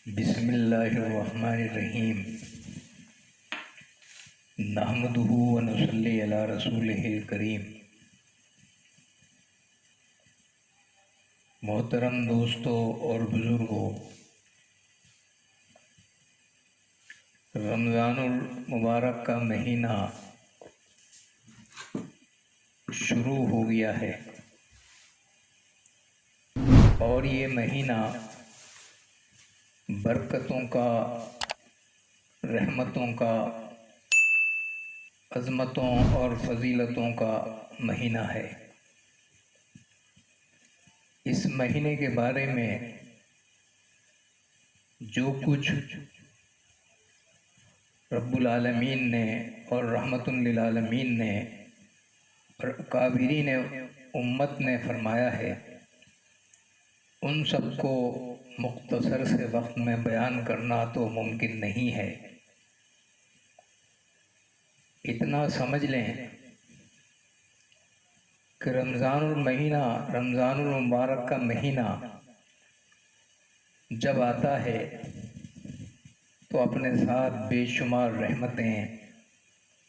بسم اللہ الرحمن الرحیم نحمدہ ونصلی علی رسولہ الکریم۔ محترم دوستوں اور بزرگوں، رمضان المبارک کا مہینہ شروع ہو گیا ہے اور یہ مہینہ برکتوں کا، رحمتوں کا، عظمتوں اور فضیلتوں کا مہینہ ہے۔ اس مہینے کے بارے میں جو کچھ رب العالمین نے اور رحمت للعالمین نے اور اکابرین امت نے فرمایا ہے، ان سب کو مختصر سے وقت میں بیان کرنا تو ممکن نہیں ہے۔ اتنا سمجھ لیں کہ رمضان المبارک کا مہینہ جب آتا ہے تو اپنے ساتھ بے شمار رحمتیں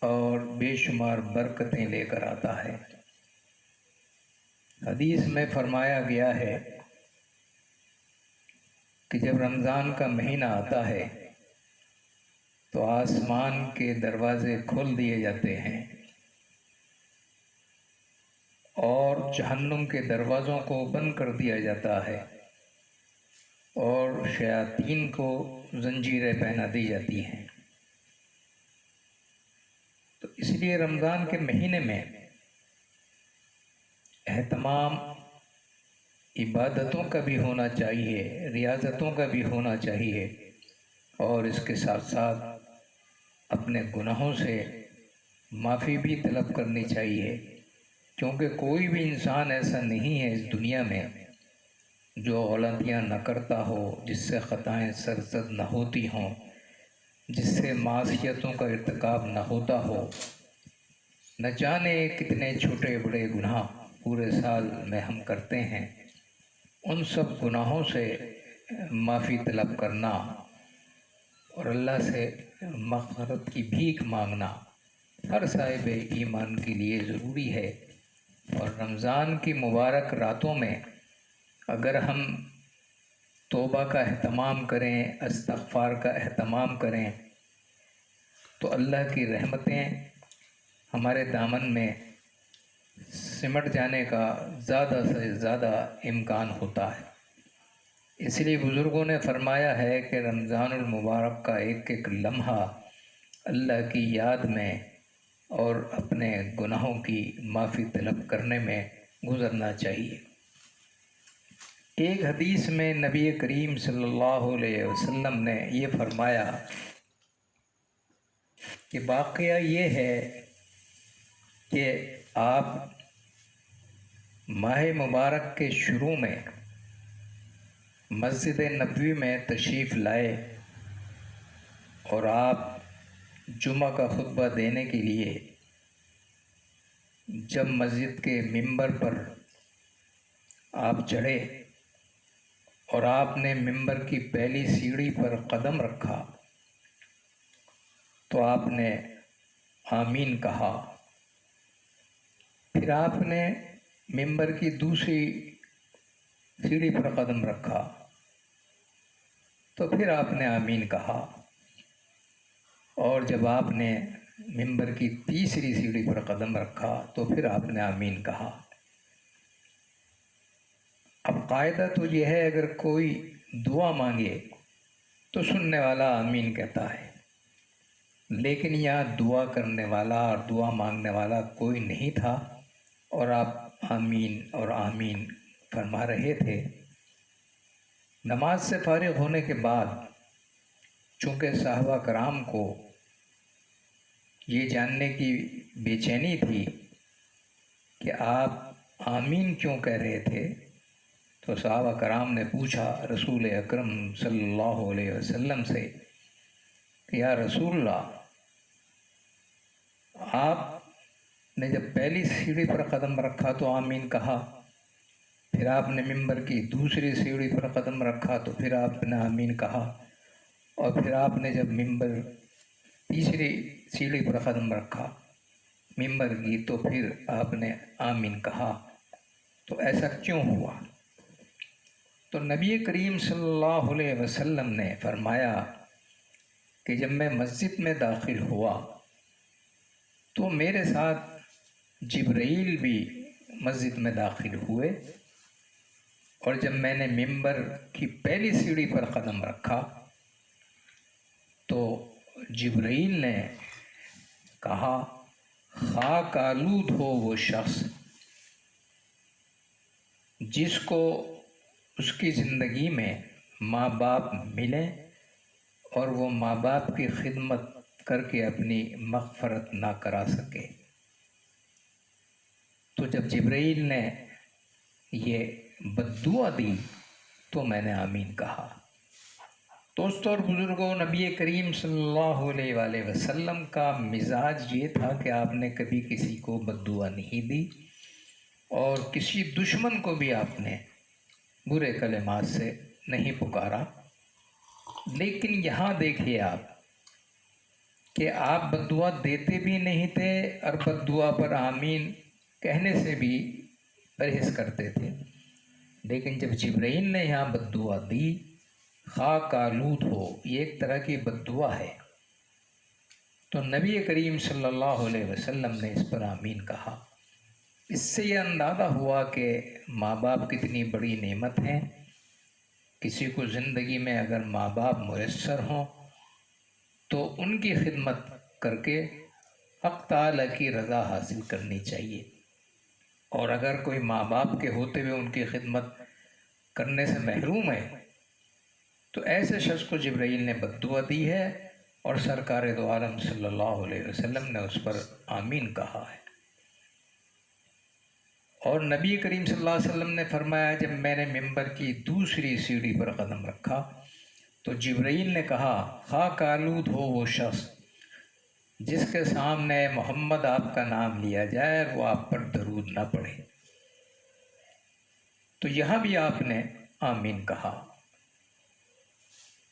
اور بے شمار برکتیں لے کر آتا ہے۔ حدیث میں فرمایا گیا ہے کہ جب رمضان کا مہینہ آتا ہے تو آسمان کے دروازے کھول دیے جاتے ہیں اور جہنم کے دروازوں کو بند کر دیا جاتا ہے اور شیاطین کو زنجیریں پہنا دی جاتی ہیں۔ تو اس لیے رمضان کے مہینے میں اہتمام عبادتوں کا بھی ہونا چاہیے، ریاضتوں کا بھی ہونا چاہیے، اور اس کے ساتھ ساتھ اپنے گناہوں سے معافی بھی طلب کرنی چاہیے، کیونکہ کوئی بھی انسان ایسا نہیں ہے اس دنیا میں جو غلطیاں نہ کرتا ہو، جس سے خطائیں سرزد نہ ہوتی ہوں، جس سے معصیتوں کا ارتکاب نہ ہوتا ہو۔ نہ جانے کتنے چھوٹے بڑے گناہ پورے سال میں ہم کرتے ہیں، ان سب گناہوں سے معافی طلب کرنا اور اللہ سے مغفرت کی بھیک مانگنا ہر صاحب ایمان کے لیے ضروری ہے۔ اور رمضان کی مبارک راتوں میں اگر ہم توبہ کا اہتمام کریں، استغفار کا اہتمام کریں تو اللہ کی رحمتیں ہمارے دامن میں سمٹ جانے کا زیادہ سے زیادہ امکان ہوتا ہے۔ اس لیے بزرگوں نے فرمایا ہے کہ رمضان المبارک کا ایک ایک لمحہ اللہ کی یاد میں اور اپنے گناہوں کی معافی طلب کرنے میں گزرنا چاہیے۔ ایک حدیث میں نبی کریم صلی اللہ علیہ وسلم نے یہ فرمایا کہ واقعہ یہ ہے کہ آپ ماہ مبارک کے شروع میں مسجد نبوی میں تشریف لائے اور آپ جمعہ کا خطبہ دینے کے لیے جب مسجد کے ممبر پر آپ چڑھے اور آپ نے ممبر کی پہلی سیڑھی پر قدم رکھا تو آپ نے آمین کہا۔ پھر آپ نے ممبر کی دوسری سیڑھی پر قدم رکھا تو پھر آپ نے آمین کہا، اور جب آپ نے ممبر کی تیسری سیڑھی پر قدم رکھا تو پھر آپ نے آمین کہا۔ اب قاعدہ تو یہ ہے، اگر کوئی دعا مانگے تو سننے والا آمین کہتا ہے، لیکن یہاں دعا کرنے والا اور دعا مانگنے والا کوئی نہیں تھا اور آپ آمین اور آمین فرما رہے تھے۔ نماز سے فارغ ہونے کے بعد چونکہ صحابہ کرام کو یہ جاننے کی بے چینی تھی کہ آپ آمین کیوں کہہ رہے تھے، تو صحابہ کرام نے پوچھا رسول اکرم صلی اللہ علیہ وسلم سے کہ یا رسول اللہ، آپ نے جب پہلی سیڑھی پر قدم رکھا تو آمین کہا، پھر آپ نے ممبر کی دوسری سیڑھی پر قدم رکھا تو پھر آپ نے آمین کہا، اور پھر آپ نے جب ممبر تیسری سیڑھی پر قدم رکھا ممبر کی تو پھر آپ نے آمین کہا، تو ایسا کیوں ہوا؟ تو نبی کریم صلی اللہ علیہ وسلم نے فرمایا کہ جب میں مسجد میں داخل ہوا تو میرے ساتھ جبرائیل بھی مسجد میں داخل ہوئے، اور جب میں نے ممبر کی پہلی سیڑھی پر قدم رکھا تو جبرائیل نے کہا خاک آلود ہو وہ شخص جس کو اس کی زندگی میں ماں باپ ملیں اور وہ ماں باپ کی خدمت کر کے اپنی مغفرت نہ کرا سکے۔ تو جب جبرائیل نے یہ بد دعا دی تو میں نے آمین کہا۔ دوستوں اور بزرگوں، نبی کریم صلی اللہ علیہ وآلہ وسلم کا مزاج یہ تھا کہ آپ نے کبھی کسی کو بد دعا نہیں دی، اور کسی دشمن کو بھی آپ نے برے کلمات سے نہیں پکارا۔ لیکن یہاں دیکھیے آپ کہ آپ بد دعا دیتے بھی نہیں تھے اور بد دعا پر آمین کہنے سے بھی پرہیز کرتے تھے۔ لیکن جب جبرائیل نے یہاں بد دعا دی خاک آلود ہو، یہ ایک طرح کی بد دعا ہے، تو نبی کریم صلی اللہ علیہ وسلم نے اس پر آمین کہا۔ اس سے یہ اندازہ ہوا کہ ماں باپ کتنی بڑی نعمت ہیں۔ کسی کو زندگی میں اگر ماں باپ میسر ہوں تو ان کی خدمت کر کے حق تعالیٰ کی رضا حاصل کرنی چاہیے، اور اگر کوئی ماں باپ کے ہوتے ہوئے ان کی خدمت کرنے سے محروم ہے تو ایسے شخص کو جبرائیل نے بد دعا دی ہے، اور سرکار دو عالم صلی اللہ علیہ وسلم نے اس پر آمین کہا ہے۔ اور نبی کریم صلی اللہ علیہ وسلم نے فرمایا جب میں نے ممبر کی دوسری سیڑھی پر قدم رکھا تو جبرائیل نے کہا خاک آلود ہو وہ شخص جس کے سامنے محمد آپ کا نام لیا جائے اور وہ آپ پر درود نہ پڑھے۔ تو یہاں بھی آپ نے آمین کہا۔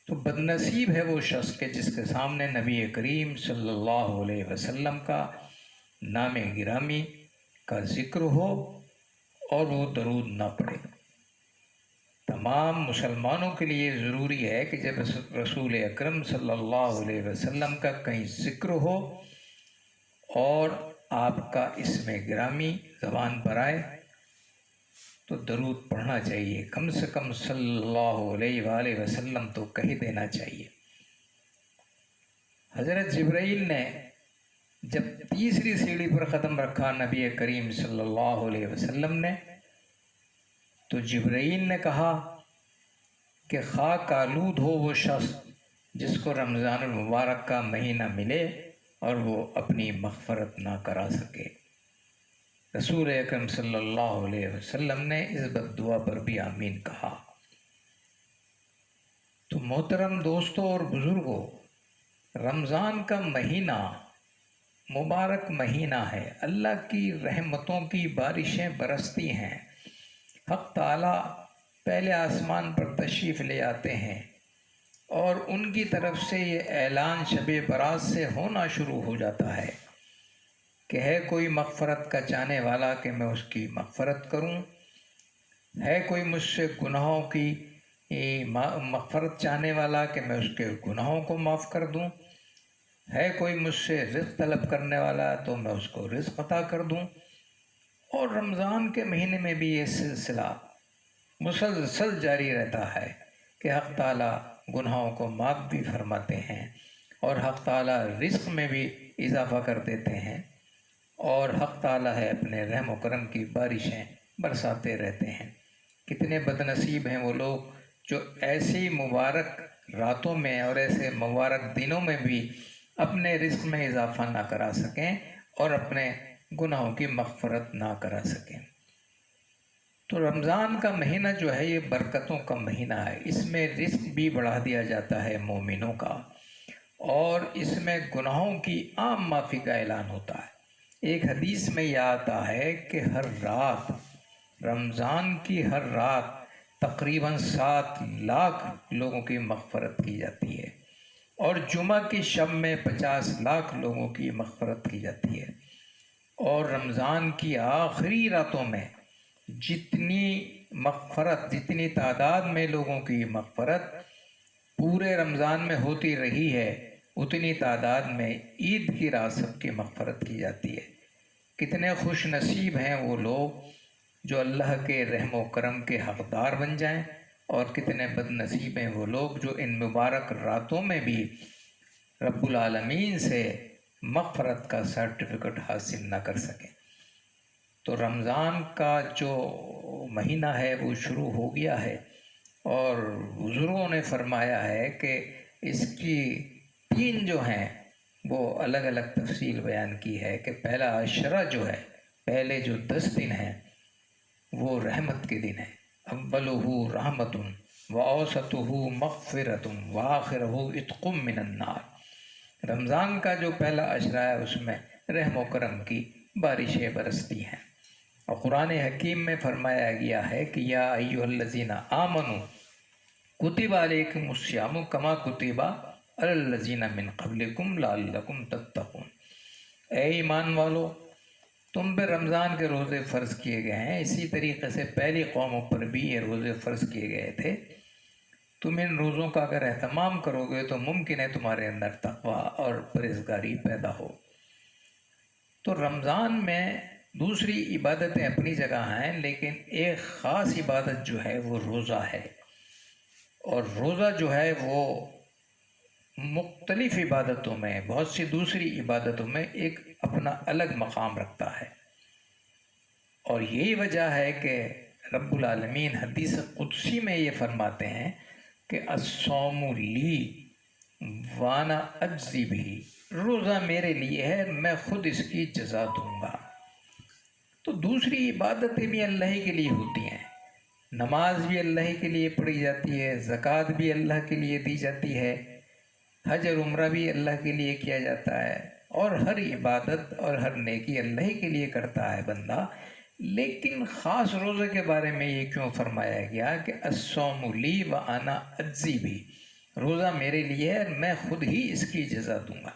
تو بدنصیب ہے وہ شخص کہ جس کے سامنے نبی کریم صلی اللہ علیہ وسلم کا نام گرامی کا ذکر ہو اور وہ درود نہ پڑھے۔ تمام مسلمانوں کے لیے ضروری ہے کہ جب رسول اکرم صلی اللہ علیہ وسلم کا کہیں ذکر ہو اور آپ کا اسم گرامی زبان پر آئے تو درود پڑھنا چاہیے، کم سے کم صلی اللہ علیہ وآلہ وسلم تو کہہ دینا چاہیے۔ حضرت جبرائیل نے جب تیسری سیڑھی پر قدم رکھا نبی کریم صلی اللہ علیہ وسلم نے، تو جبرائیل نے کہا کہ خاک آلود ہو وہ شخص جس کو رمضان المبارک کا مہینہ ملے اور وہ اپنی مغفرت نہ کرا سکے۔ رسول اکرم صلی اللہ علیہ وسلم نے اس بد دعا پر بھی آمین کہا۔ تو محترم دوستوں اور بزرگوں، رمضان کا مہینہ مبارک مہینہ ہے، اللہ کی رحمتوں کی بارشیں برستی ہیں، حق تعالیٰ پہلے آسمان پر تشریف لے آتے ہیں اور ان کی طرف سے یہ اعلان شب برات سے ہونا شروع ہو جاتا ہے کہ ہے کوئی مغفرت کا چاہنے والا کہ میں اس کی مغفرت کروں، ہے کوئی مجھ سے گناہوں کی مغفرت چاہنے والا کہ میں اس کے گناہوں کو معاف کر دوں، ہے کوئی مجھ سے رزق طلب کرنے والا تو میں اس کو رزق عطا کر دوں۔ اور رمضان کے مہینے میں بھی یہ سلسلہ مسلسل جاری رہتا ہے کہ حق تعالیٰ گناہوں کو معاف بھی فرماتے ہیں اور حق تعالیٰ رزق میں بھی اضافہ کر دیتے ہیں، اور حق تعالیٰ ہے اپنے رحم و کرم کی بارشیں برساتے رہتے ہیں۔ کتنے بدنصیب ہیں وہ لوگ جو ایسی مبارک راتوں میں اور ایسے مبارک دنوں میں بھی اپنے رزق میں اضافہ نہ کرا سکیں اور اپنے گناہوں کی مغفرت نہ کرا سکیں۔ تو رمضان کا مہینہ جو ہے یہ برکتوں کا مہینہ ہے، اس میں رزق بھی بڑھا دیا جاتا ہے مومنوں کا، اور اس میں گناہوں کی عام معافی کا اعلان ہوتا ہے۔ ایک حدیث میں یہ آتا ہے کہ ہر رات، رمضان کی ہر رات تقریباً 7 لاکھ لوگوں کی مغفرت کی جاتی ہے، اور جمعہ کی شب میں 50 لاکھ لوگوں کی مغفرت کی جاتی ہے، اور رمضان کی آخری راتوں میں جتنی مغفرت، جتنی تعداد میں لوگوں کی مغفرت پورے رمضان میں ہوتی رہی ہے، اتنی تعداد میں عید کی رات سب کی مغفرت کی جاتی ہے۔ کتنے خوش نصیب ہیں وہ لوگ جو اللہ کے رحم و کرم کے حقدار بن جائیں، اور کتنے بد نصیب ہیں وہ لوگ جو ان مبارک راتوں میں بھی رب العالمین سے مغفرت کا سرٹیفکیٹ حاصل نہ کر سکیں۔ تو رمضان کا جو مہینہ ہے وہ شروع ہو گیا ہے، اور بزرگوں نے فرمایا ہے کہ اس کی 3 جو ہیں وہ الگ الگ تفصیل بیان کی ہے کہ پہلا عشرہ جو ہے، پہلے جو 10 دن ہیں وہ رحمت کے دن ہیں۔ اولہ رحمت واوسطہ مغفرت وآخرہ عتق من النار۔ رمضان کا جو پہلا عشرہ ہے اس میں رحم و کرم کی بارشیں برستی ہیں، اور قرآن حکیم میں فرمایا گیا ہے کہ یا ایھا الذین آمنوا کتب علیکم الصیام کما کتب علی الذین من قبلکم لعلکم تتقون۔ اے ایمان والو، تم پہ رمضان کے روزے فرض کیے گئے ہیں، اسی طریقے سے پہلی قوموں پر بھی یہ روزے فرض کیے گئے تھے۔ تم ان روزوں کا اگر اہتمام کرو گے تو ممکن ہے تمہارے اندر تقویٰ اور پرہیزگاری پیدا ہو۔ تو رمضان میں دوسری عبادتیں اپنی جگہ ہیں، لیکن ایک خاص عبادت جو ہے وہ روزہ ہے، اور روزہ جو ہے وہ مختلف عبادتوں میں، بہت سی دوسری عبادتوں میں ایک اپنا الگ مقام رکھتا ہے، اور یہی وجہ ہے کہ رب العالمین حدیث قدسی میں یہ فرماتے ہیں کہ الصوم لی وانا اجزی بھی، روزہ میرے لیے ہے، میں خود اس کی جزا دوں گا۔ تو دوسری عبادتیں بھی اللہ ہی کے لیے ہوتی ہیں، نماز بھی اللہ کے لیے پڑھی جاتی ہے، زکوٰۃ بھی اللہ کے لیے دی جاتی ہے، حج اور عمرہ بھی اللہ کے لیے کیا جاتا ہے، اور ہر عبادت اور ہر نیکی اللہ کے لیے کرتا ہے بندہ۔ لیکن خاص روزے کے بارے میں یہ کیوں فرمایا گیا کہ الصوم لی وانا اجزی بھی، روزہ میرے لیے ہے، میں خود ہی اس کی جزا دوں گا۔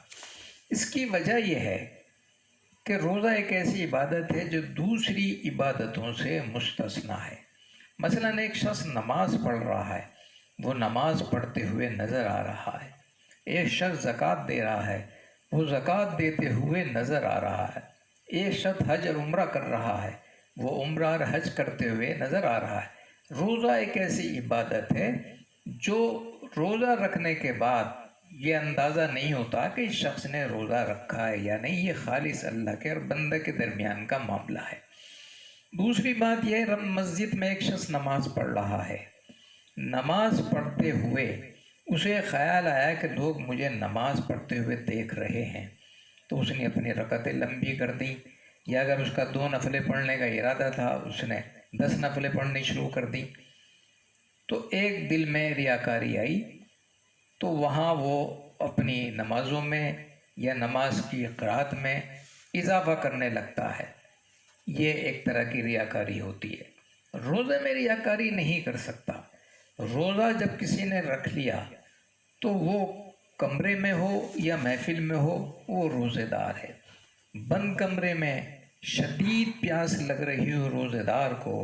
اس کی وجہ یہ ہے کہ روزہ ایک ایسی عبادت ہے جو دوسری عبادتوں سے مستثنیٰ ہے۔ مثلاً ایک شخص نماز پڑھ رہا ہے، وہ نماز پڑھتے ہوئے نظر آ رہا ہے۔ ایک شخص زکوٰۃ دے رہا ہے، وہ زکوٰۃ دیتے ہوئے نظر آ رہا ہے۔ ایک شخص حج اور عمرہ کر رہا ہے، وہ عمرہ اور حج کرتے ہوئے نظر آ رہا ہے۔ روزہ ایک ایسی عبادت ہے جو روزہ رکھنے کے بعد یہ اندازہ نہیں ہوتا کہ اس شخص نے روزہ رکھا ہے یا نہیں، یہ خالص اللہ کے اور بندے کے درمیان کا معاملہ ہے۔ دوسری بات یہ ہے، مسجد میں ایک شخص نماز پڑھ رہا ہے، نماز پڑھتے ہوئے اسے خیال آیا کہ لوگ مجھے نماز پڑھتے ہوئے دیکھ رہے ہیں، تو اس نے اپنی رکعتیں لمبی کر دیں، یا اگر اس کا 2 نفلیں پڑھنے کا ارادہ تھا اس نے 10 نفلیں پڑھنی شروع کر دیں۔ تو ایک دل میں ریاکاری آئی، تو وہاں وہ اپنی نمازوں میں یا نماز کی قرات میں اضافہ کرنے لگتا ہے، یہ ایک طرح کی ریاکاری ہوتی ہے۔ روزے میں ریاکاری نہیں کر سکتا۔ روزہ جب کسی نے رکھ لیا تو وہ کمرے میں ہو یا محفل میں ہو، وہ روزے دار ہے۔ بند کمرے میں شدید پیاس لگ رہی ہو روزے دار کو،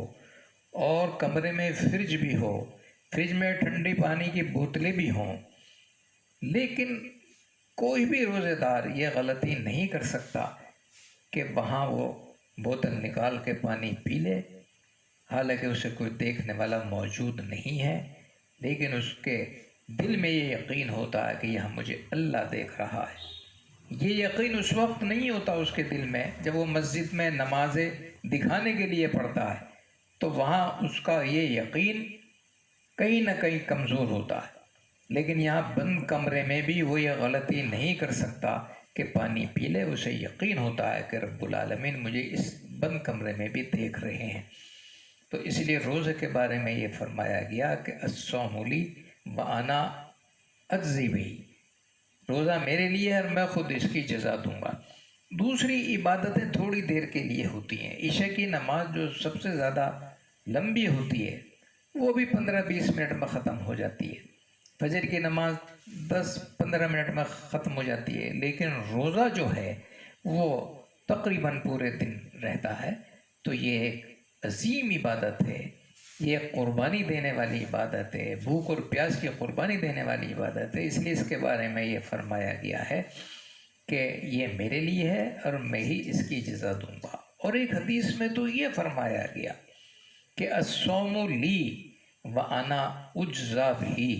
اور کمرے میں فریج بھی ہو، فریج میں ٹھنڈی پانی کی بوتلیں بھی ہوں، لیکن کوئی بھی روزے دار یہ غلطی نہیں کر سکتا کہ وہاں وہ بوتل نکال کے پانی پی لے، حالانکہ اسے کوئی دیکھنے والا موجود نہیں ہے، لیکن اس کے دل میں یہ یقین ہوتا ہے کہ یہاں مجھے اللہ دیکھ رہا ہے۔ یہ یقین اس وقت نہیں ہوتا اس کے دل میں جب وہ مسجد میں نمازیں دکھانے کے لیے پڑھتا ہے، تو وہاں اس کا یہ یقین کہیں نہ کہیں کمزور ہوتا ہے۔ لیکن یہاں بند کمرے میں بھی وہ یہ غلطی نہیں کر سکتا کہ پانی پی لے، اسے یقین ہوتا ہے کہ رب العالمین مجھے اس بند کمرے میں بھی دیکھ رہے ہیں۔ تو اس لیے روزے کے بارے میں یہ فرمایا گیا کہ الصوم لی وانا اجزی بھی، روزہ میرے لیے ہے اور میں خود اس کی جزا دوں گا۔ دوسری عبادتیں تھوڑی دیر کے لیے ہوتی ہیں۔ عشاء کی نماز جو سب سے زیادہ لمبی ہوتی ہے وہ بھی 15-20 منٹ میں ختم ہو جاتی ہے، فجر کی نماز 10-15 منٹ میں ختم ہو جاتی ہے، لیکن روزہ جو ہے وہ تقریباً پورے دن رہتا ہے۔ تو یہ ایک عظیم عبادت ہے، یہ قربانی دینے والی عبادت ہے، بھوک اور پیاس کی قربانی دینے والی عبادت ہے۔ اس لیے اس کے بارے میں یہ فرمایا گیا ہے کہ یہ میرے لیے ہے اور میں ہی اس کی جزا دوں گا۔ اور ایک حدیث میں تو یہ فرمایا گیا کہ الصوم لی وانا اجزا بھی،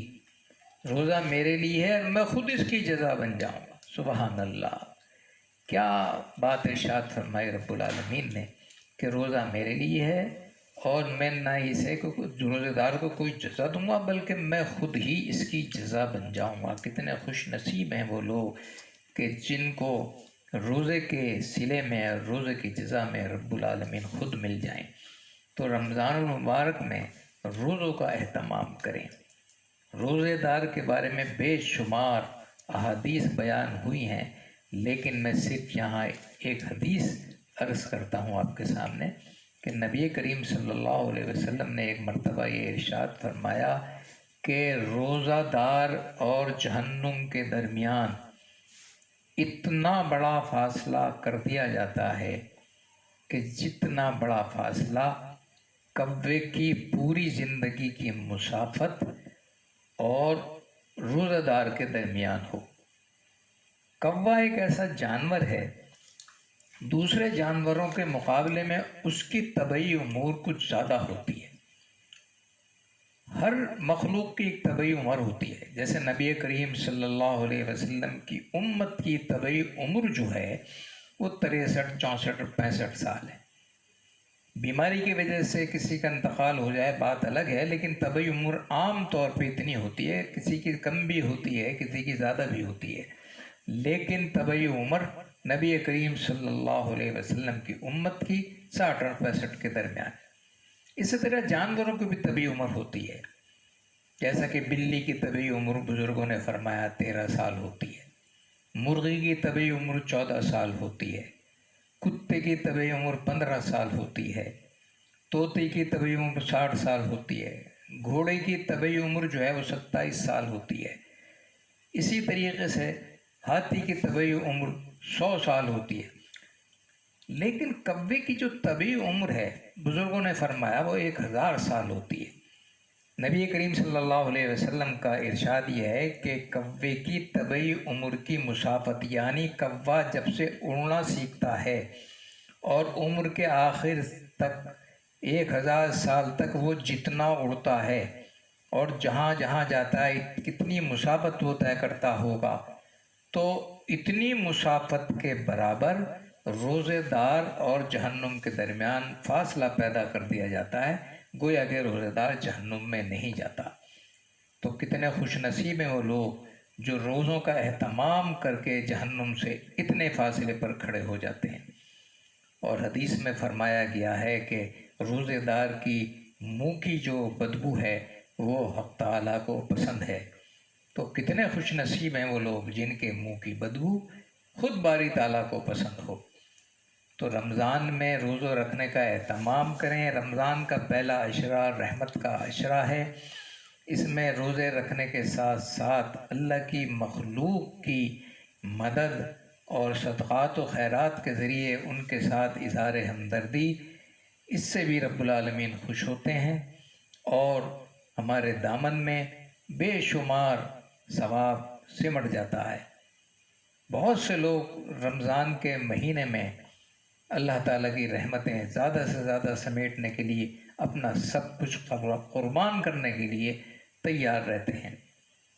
روزہ میرے لیے ہے اور میں خود اس کی جزا بن جاؤں گا۔ سبحان اللہ، کیا بات ارشاد فرمائی رب العالمین نے کہ روزہ میرے لیے ہے اور میں نہ اسے روزے دار کو کوئی جزا دوں گا بلکہ میں خود ہی اس کی جزا بن جاؤں گا۔ کتنے خوش نصیب ہیں وہ لوگ کہ جن کو روزے کے صلے میں اور روزے کی جزا میں رب العالمین خود مل جائیں۔ تو رمضان المبارک میں روزوں کا اہتمام کریں۔ روزے دار کے بارے میں بے شمار احادیث بیان ہوئی ہیں، لیکن میں صرف یہاں ایک حدیث عرض کرتا ہوں آپ کے سامنے کہ نبی کریم صلی اللہ علیہ وسلم نے ایک مرتبہ یہ ارشاد فرمایا کہ روزہ دار اور جہنم کے درمیان اتنا بڑا فاصلہ کر دیا جاتا ہے کہ جتنا بڑا فاصلہ کوے کی پوری زندگی کی مسافت اور روزہ دار کے درمیان ہو۔ کوا ایک ایسا جانور ہے، دوسرے جانوروں کے مقابلے میں اس کی طبعی امور کچھ زیادہ ہوتی ہے۔ ہر مخلوق کی ایک طبعی عمر ہوتی ہے، جیسے نبی کریم صلی اللہ علیہ وسلم کی امت کی طبعی عمر جو ہے وہ 63، 64، 65 سال ہے۔ بیماری کی وجہ سے کسی کا انتقال ہو جائے بات الگ ہے، لیکن طبعی عمر عام طور پہ اتنی ہوتی ہے، کسی کی کم بھی ہوتی ہے، کسی کی زیادہ بھی ہوتی ہے، لیکن طبعی عمر نبی کریم صلی اللہ علیہ وسلم کی امت کی 60 اور 65 کے درمیان ہے۔ اسی طرح جانوروں کی بھی طبعی عمر ہوتی ہے، جیسا کہ بلی کی طبعی عمر بزرگوں نے فرمایا 13 سال ہوتی ہے، مرغی کی طبعی عمر 14 سال ہوتی ہے، کتے کی طبعی عمر 15 سال ہوتی ہے، طوطی کی طبعی عمر 60 سال ہوتی ہے، گھوڑے کی طبعی عمر جو ہے وہ 27 سال ہوتی ہے، اسی طریقے سے ہاتھی کی طبعی عمر 100 سال ہوتی ہے، لیکن کوے کی جو طبعی عمر ہے بزرگوں نے فرمایا وہ 1000 سال ہوتی ہے۔ نبی کریم صلی اللہ علیہ وسلم کا ارشاد یہ ہے کہ کوے کی طبعی عمر کی مسافت، یعنی کوا جب سے اڑنا سیکھتا ہے اور عمر کے آخر تک 1000 سال تک وہ جتنا اڑتا ہے اور جہاں جہاں جاتا ہے کتنی مسافت وہ طے کرتا ہوگا، تو اتنی مسافت کے برابر روزے دار اور جہنم کے درمیان فاصلہ پیدا کر دیا جاتا ہے، گویا کہ روزے دار جہنم میں نہیں جاتا۔ تو کتنے خوش نصیب ہیں وہ لوگ جو روزوں کا اہتمام کر کے جہنم سے اتنے فاصلے پر کھڑے ہو جاتے ہیں۔ اور حدیث میں فرمایا گیا ہے کہ روزے دار کی منہ کی جو بدبو ہے وہ حق تعالیٰ کو پسند ہے۔ تو کتنے خوش نصیب ہیں وہ لوگ جن کے منہ کی بدبو خود باری تعالیٰ کو پسند ہو۔ تو رمضان میں روزہ رکھنے کا اہتمام کریں۔ رمضان کا پہلا عشرہ رحمت کا عشرہ ہے، اس میں روزے رکھنے کے ساتھ ساتھ اللہ کی مخلوق کی مدد اور صدقات و خیرات کے ذریعے ان کے ساتھ اظہار ہمدردی، اس سے بھی رب العالمین خوش ہوتے ہیں اور ہمارے دامن میں بے شمار ثواب سمٹ جاتا ہے۔ بہت سے لوگ رمضان کے مہینے میں اللہ تعالیٰ کی رحمتیں زیادہ سے زیادہ سمیٹنے کے لیے اپنا سب کچھ قربان کرنے کے لیے تیار رہتے ہیں۔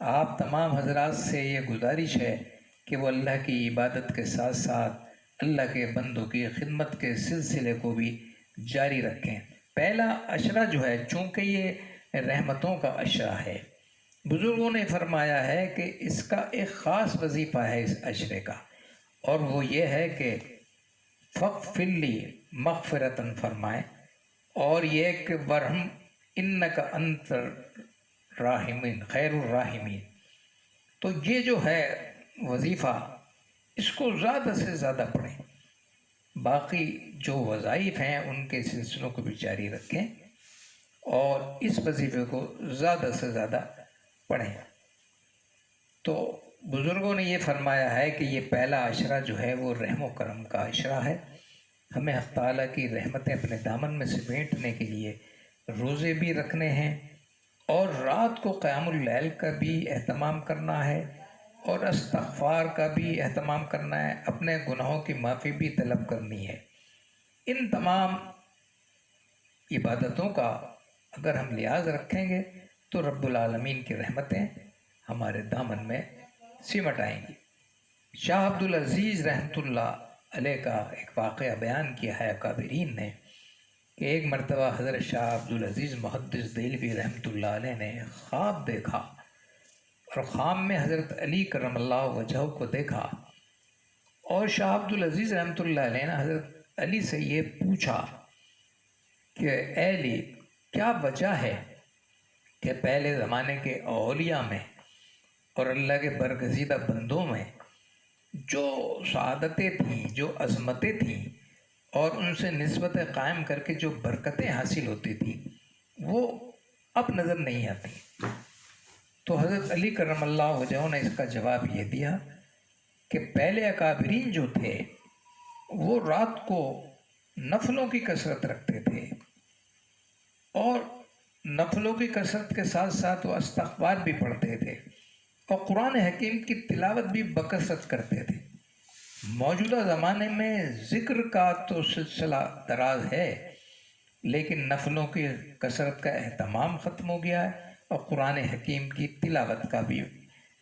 آپ تمام حضرات سے یہ گزارش ہے کہ وہ اللہ کی عبادت کے ساتھ ساتھ اللہ کے بندوں کی خدمت کے سلسلے کو بھی جاری رکھیں۔ پہلا عشرہ جو ہے چونکہ یہ رحمتوں کا عشرہ ہے، بزرگوں نے فرمایا ہے کہ اس کا ایک خاص وظیفہ ہے اس عشرے کا، اور وہ یہ ہے کہ فَاغْفِرْ لِي مغفرتاً فرمائیں، اور یہ کہ وَرْحَمْ إِنَّكَ أَنْتَ الراحمین خیر الراحمین۔ تو یہ جو ہے وظیفہ اس کو زیادہ سے زیادہ پڑھیں، باقی جو وظائف ہیں ان کے سلسلوں کو بھی جاری رکھیں اور اس وظیفے کو زیادہ سے زیادہ پڑھیں۔ تو بزرگوں نے یہ فرمایا ہے کہ یہ پہلا عشرہ جو ہے وہ رحم و کرم کا عشرہ ہے۔ ہمیں حق تعالیٰ کی رحمتیں اپنے دامن میں سمیٹنے کے لیے روزے بھی رکھنے ہیں، اور رات کو قیام اللیل کا بھی اہتمام کرنا ہے، اور استغفار کا بھی اہتمام کرنا ہے، اپنے گناہوں کی معافی بھی طلب کرنی ہے۔ ان تمام عبادتوں کا اگر ہم لحاظ رکھیں گے تو رب العالمین کی رحمتیں ہمارے دامن میں سمٹ آئیں گی۔ شاہ عبدالعزیز رحمۃ اللہ علیہ کا ایک واقعہ بیان کیا ہے اکابرین نے کہ ایک مرتبہ حضرت شاہ عبدالعزیز محدث دہلوی رحمۃ اللہ علیہ نے خواب دیکھا، اور خواب میں حضرت علی کرم اللہ وجہہ کو دیکھا، اور شاہ عبدالعزیز رحمۃ اللہ علیہ نے حضرت علی سے یہ پوچھا کہ اے علی، کیا وجہ ہے کہ پہلے زمانے کے اولیاء میں اور اللہ کے برگزیدہ بندوں میں جو سعادتیں تھیں، جو عظمتیں تھیں، اور ان سے نسبتیں قائم کر کے جو برکتیں حاصل ہوتی تھیں، وہ اب نظر نہیں آتی؟ تو حضرت علی کرم اللہ وجہہ نے اس کا جواب یہ دیا کہ پہلے اکابرین جو تھے وہ رات کو نفلوں کی کثرت رکھتے تھے، اور نفلوں کی کثرت کے ساتھ ساتھ وہ استغفار بھی پڑھتے تھے، اور قرآن حکیم کی تلاوت بھی بکثرت کرتے تھے۔ موجودہ زمانے میں ذکر کا تو سلسلہ دراز ہے، لیکن نفلوں کی کثرت کا اہتمام ختم ہو گیا ہے، اور قرآن حکیم کی تلاوت کا بھی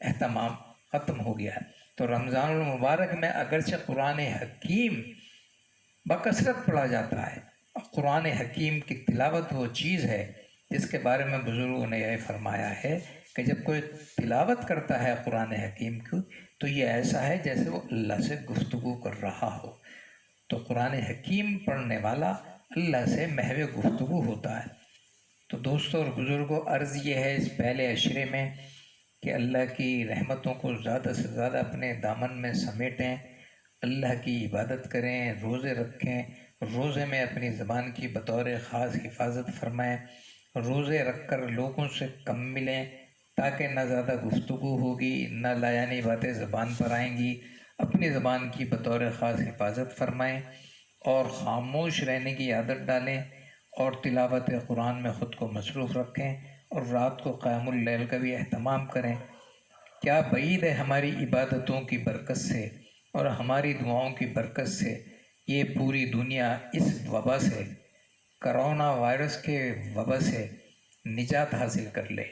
اہتمام ختم ہو گیا ہے۔ تو رمضان المبارک میں اگرچہ قرآن حکیم بکثرت پڑھا جاتا ہے، اور قرآن حکیم کی تلاوت وہ چیز ہے جس کے بارے میں بزرگوں نے یہ فرمایا ہے کہ جب کوئی تلاوت کرتا ہے قرآن حکیم کی تو یہ ایسا ہے جیسے وہ اللہ سے گفتگو کر رہا ہو۔ تو قرآن حکیم پڑھنے والا اللہ سے محو گفتگو ہوتا ہے۔ تو دوستوں اور بزرگوں، عرض یہ ہے اس پہلے عشرے میں کہ اللہ کی رحمتوں کو زیادہ سے زیادہ اپنے دامن میں سمیٹیں، اللہ کی عبادت کریں، روزے رکھیں، روزے میں اپنی زبان کی بطور خاص حفاظت فرمائیں، روزے رکھ کر لوگوں سے کم ملیں تاکہ نہ زیادہ گفتگو ہوگی، نہ لایانی باتیں زبان پر آئیں گی۔ اپنی زبان کی بطور خاص حفاظت فرمائیں، اور خاموش رہنے کی عادت ڈالیں، اور تلاوت قرآن میں خود کو مصروف رکھیں، اور رات کو قیام اللیل کا بھی اہتمام کریں۔ کیا بعید ہے ہماری عبادتوں کی برکت سے اور ہماری دعاؤں کی برکت سے یہ پوری دنیا اس وبا سے، کرونا وائرس کے وبا سے نجات حاصل کر لے۔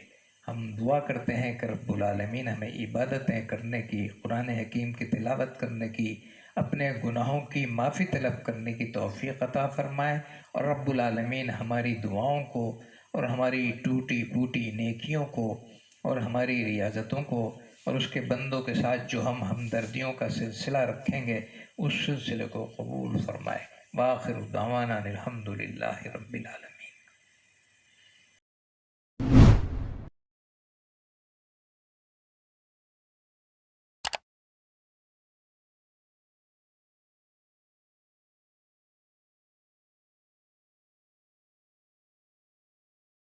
ہم دعا کرتے ہیں کہ رب العالمین ہمیں عبادتیں کرنے کی، قرآن حکیم کی تلاوت کرنے کی، اپنے گناہوں کی معافی طلب کرنے کی توفیق عطا فرمائے، اور رب العالمین ہماری دعاؤں کو اور ہماری ٹوٹی پھوٹی نیکیوں کو اور ہماری ریاضتوں کو اور اس کے بندوں کے ساتھ جو ہم ہمدردیوں کا سلسلہ رکھیں گے اس سلسلے کو قبول فرمائے۔ وآخر دعوانا الحمد للہ رب العالمین۔